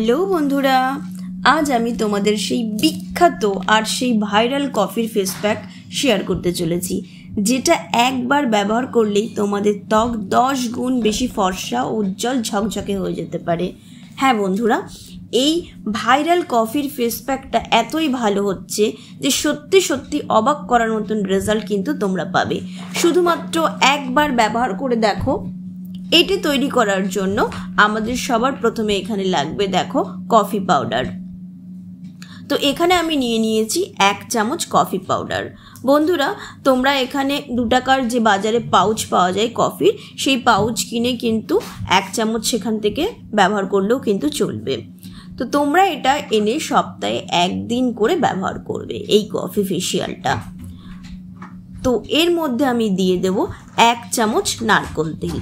Hello বন্ধুরা, আজ আমি তোমাদের সেই বিখ্যাত আর সেই ভাইরাল কফির ফেস প্যাক শেয়ার করতে চলেছি, যেটা একবার ব্যবহার করলেই তোমাদের ত্বক 10 গুণ বেশি ফর্সা উজ্জ্বল ঝকঝকে হয়ে যেতে পারে। হ্যাঁ বন্ধুরা, এই ভাইরাল কফির ফেস প্যাকটা এতই ভালো হচ্ছে যে সত্যি সত্যি অবাক করার মতন রেজাল্ট কিন্তু তোমরা পাবে। শুধুমাত্র একবার ব্যবহার করে দেখো। এটি তৈরি করার জন্য আমাদের সবার প্রথমে এখানে লাগবে দেখো কফি পাউডার। তো এখানে আমি নিয়ে নিয়েছি 1 চামচ কফি পাউডার। বন্ধুরা, তোমরা এখানে 2 টাকার যে বাজারে পাউচ পাওয়া যায় কফির, সেই পাউচ কিনে কিন্তু 1 চামচ সেখান থেকে ব্যবহার করলেও কিন্তু চলবে। তো তোমরা এটা এনে সপ্তাহে 1 দিন করে ব্যবহার করবে এই কফি ফেশিয়ালটা। তো এর মধ্যে আমি দিয়ে দেব 1 চামচ নারকেল তেল।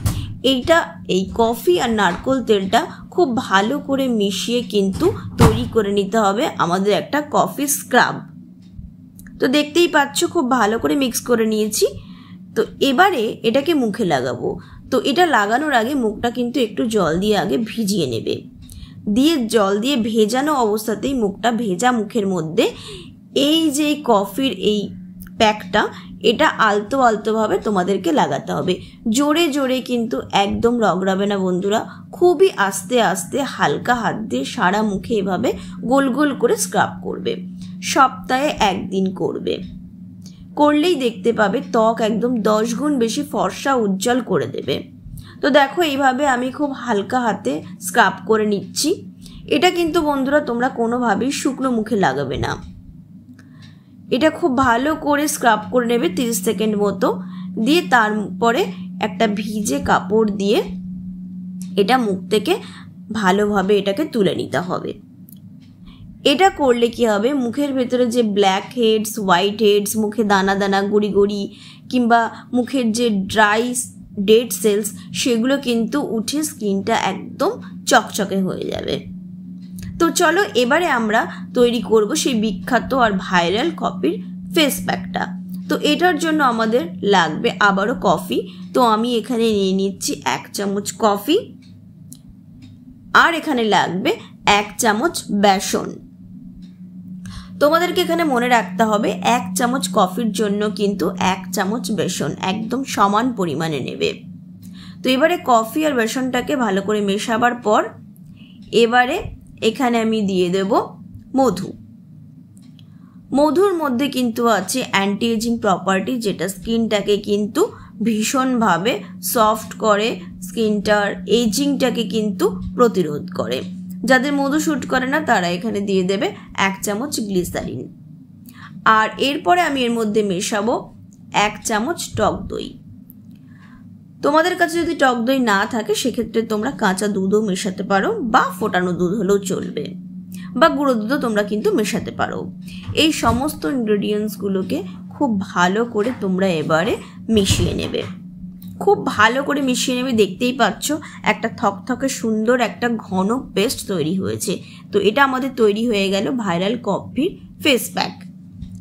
এই কফি আর নারকেল তেলটা খুব ভালো করে মিশিয়ে কিন্তু তৈরি করে নিতে হবে আমাদের একটা কফি স্ক্রাব। তো দেখতেই পাচ্ছ খুব ভালো করে মিক্স করে নিয়েছি। তো এবারে এটাকে মুখে লাগাবো। তো এটা লাগানোর আগে মুখটা কিন্তু একটু জল দিয়ে আগে ভিজিয়ে নেবে। জল দিয়ে ভেজানো অবস্থাতেই মুখটা ভেজা মুখের মধ্যে এই যে কফির এই প্যাকটা, এটা আলতো আলতোভাবে তোমাদেরকে লাগাতে হবে। জোরে জোরে কিন্তু একদম রগড়াবে না বন্ধুরা, খুবই আস্তে আস্তে হালকা হাত দিয়ে সারা মুখে এভাবে গোল গোল করে স্ক্রাব করবে। সপ্তাহে 1 দিন করলেই দেখতে পাবে ত্বক একদম 10 গুণ বেশি ফর্সা উজ্জ্বল করে দেবে। তো দেখো এইভাবে আমি খুব হালকা হাতে স্ক্রাব করে নিচ্ছি। এটা কিন্তু বন্ধুরা তোমরা কোনোভাবেই শুকনো মুখে লাগাবে না। এটা খুব ভালো করে স্ক্রাব করে নেবে 30 সেকেন্ড মতো, দিয়ে তারপরে একটা ভিজে কাপড় দিয়ে এটা মুখ থেকে ভালোভাবে এটাকে তুলে নিতে হবে। এটা করলে কি হবে, মুখের ভেতরে যে ব্ল্যাক হেডস, হোয়াইট হেডস, মুখে দানা দানা গুড়ি গুড়ি কিংবা মুখের যে ড্রাই ডেড সেলস, সেগুলো কিন্তু উঠে স্কিনটা একদম চকচকে হয়ে যাবে। তো চলো এবারে আমরা তৈরি করব সেই বিখ্যাত আর ভাইরাল কফির ফেস প্যাকটা। তো এটার জন্য আমাদের লাগবে আবারও কফি। তো আমি এখানে নিয়ে নিচ্ছি 1 চামচ কফি, আর এখানে লাগবে 1 চামচ বেসন। তোমাদেরকে এখানে মনে রাখতে হবে 1 চামচ কফির জন্য কিন্তু 1 চামচ বেসন একদম সমান পরিমাণে নেবে। তো এবারে কফি আর বেসনটাকে ভালো করে মেশাবার পর এবারে এখানে আমি দিয়ে দেব মধু। মধুর মধ্যে কিন্তু আছে অ্যান্টি এজিং প্রপার্টি, যেটা স্কিনটাকে কিন্তু ভীষণভাবে সফট করে, স্কিনটার এজিংটাকে কিন্তু প্রতিরোধ করে। যাদের মধু শ্যুট করে না তারা এখানে দিয়ে দেবে 1 চামচ গ্লিসারিন। আর এরপরে আমি এর মধ্যে মেশাবো 1 চামচ টক দই। তোমাদের কাছে যদি টক দই না থাকে সেক্ষেত্রে তোমরা কাঁচা দুধও মেশাতে পারো, বা ফোটানো দুধ হলেও চলবে, বা গুঁড়ো দুধও তোমরা কিন্তু মেশাতে পারো। এই সমস্ত ইনগ্রেডিয়েন্টসগুলোকে খুব ভালো করে তোমরা এবারে মিশিয়ে নেবে। খুব ভালো করে মিশিয়ে নেবে। দেখতেই পাচ্ছ একটা থকথকে সুন্দর একটা ঘন পেস্ট তৈরি হয়েছে। তো এটা আমাদের তৈরি হয়ে গেল ভাইরাল কফির ফেস প্যাক।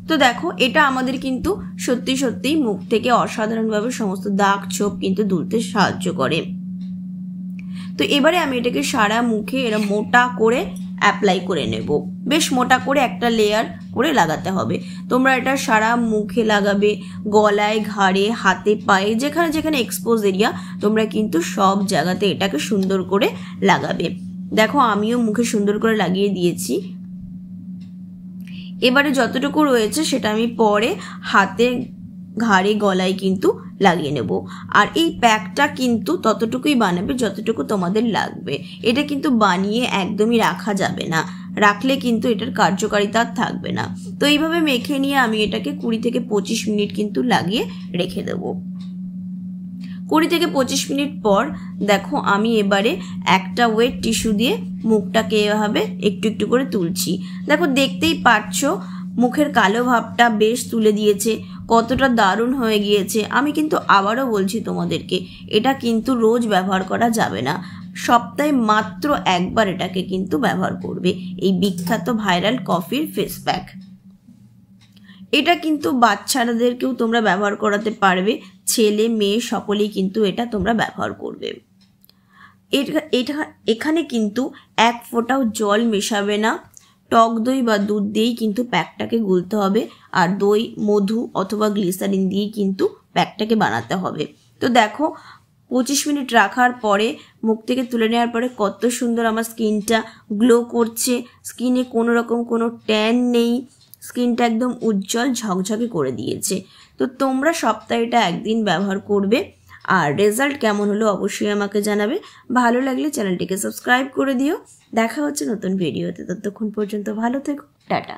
তো দেখো এটা আমাদের কিন্তু সত্যি সত্যিই মুখ থেকে অসাধারণভাবে সমস্ত দাগ ছোপ কিন্তু তুলতে সাহায্য করে। তো এবারে আমি এটাকে সারা মুখে এরা মোটা করে অ্যাপ্লাই করে নেব। বেশ মোটা করে একটা লেয়ার করে লাগাতে হবে। তোমরা এটা সারা মুখে লাগাবে, গলায়, ঘাড়ে, হাতে, পায়ে, যেখানে যেখানে এক্সপোজ এরিয়া, তোমরা কিন্তু সব জায়গাতে এটাকে সুন্দর করে লাগাবে। দেখো আমিও মুখে সুন্দর করে লাগিয়ে দিয়েছি। এবারে যতটুকু রয়েছে সেটা আমি পরে হাতে, ঘাড়ে, গলায় কিন্তু লাগিয়ে নেব। আর এই প্যাকটা কিন্তু ততটুকুই বানাবে যতটুকু তোমাদের লাগবে। এটা কিন্তু বানিয়ে একদমই রাখা যাবে না, রাখলে কিন্তু এটার কার্যকারিতা থাকবে না। তো এইভাবে মেখে নিয়ে আমি এটাকে 20 থেকে 25 মিনিট কিন্তু লাগিয়ে রেখে দেবো। 20 থেকে 25 মিনিট পর দেখো আমি এবারে একটা ওয়েট টিস্যু দিয়ে মুখটাকে এভাবে একটু একটু করে তুলছি। দেখো দেখতেই পাচ্ছ মুখের কালো ভাবটা বেশ তুলে দিয়েছে, কতটা দারুণ হয়ে গিয়েছে। আমি কিন্তু আবারও বলছি তোমাদেরকে, এটা কিন্তু রোজ ব্যবহার করা যাবে না, সপ্তাহে মাত্র একবার এটাকে কিন্তু ব্যবহার করবে, এই বিখ্যাত ভাইরাল কফির ফেস প্যাক। এটা কিন্তু বাচ্চাদেরকেও তোমরা ব্যবহার করাতে পারবে, ছেলে মেয়ে সকলেই কিন্তু এটা তোমরা ব্যবহার করবে। এখানে কিন্তু এক ফোঁটাও জল মেশাবে না, টক দই বা দুধ দিয়েই কিন্তু প্যাকটাকে গুলতে হবে, আর দই, মধু অথবা গ্লিসারিন দিয়েই কিন্তু প্যাকটাকে বানাতে হবে। তো দেখো 25 মিনিট রাখার পরে মুখ থেকে তুলে নেওয়ার পরে কত সুন্দর আমার স্কিনটা গ্লো করছে, স্কিনে কোনো রকম কোনো ট্যান নেই, স্কিনটা একদম উজ্জ্বল ঝকঝকে করে দিয়েছে। তো তোমরা সপ্তাহে এটা একদিন ব্যবহার করবে, আর রেজাল্ট কেমন হলো অবশ্যই আমাকে জানাবে। ভালো লাগলে চ্যানেলটিকে সাবস্ক্রাইব করে দিও। দেখা হচ্ছে নতুন ভিডিওতে, ততক্ষণ পর্যন্ত ভালো থেকো, টাটা।